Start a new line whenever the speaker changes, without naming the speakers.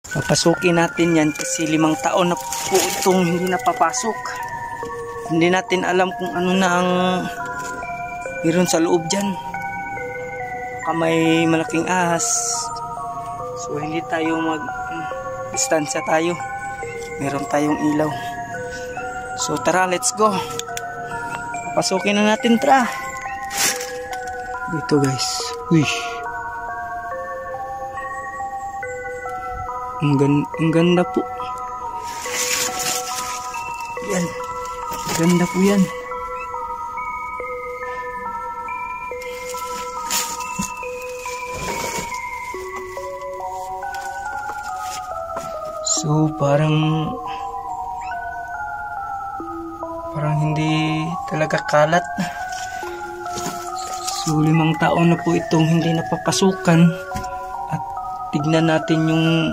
Papasukin natin yan kasi 5 taon na po itong hindi napapasok. Hindi natin alam kung ano na ang meron sa loob dyan. Baka may malaking ahas. So hindi tayo distansya tayo. Meron tayong ilaw. So tara, let's go. Papasukin na natin, tara. Dito guys. Uy. Ang ganda po. Yan. Ganda po yan. So parang hindi talaga kalat. So 5 taon na po itong hindi napapasukan. At tignan natin yung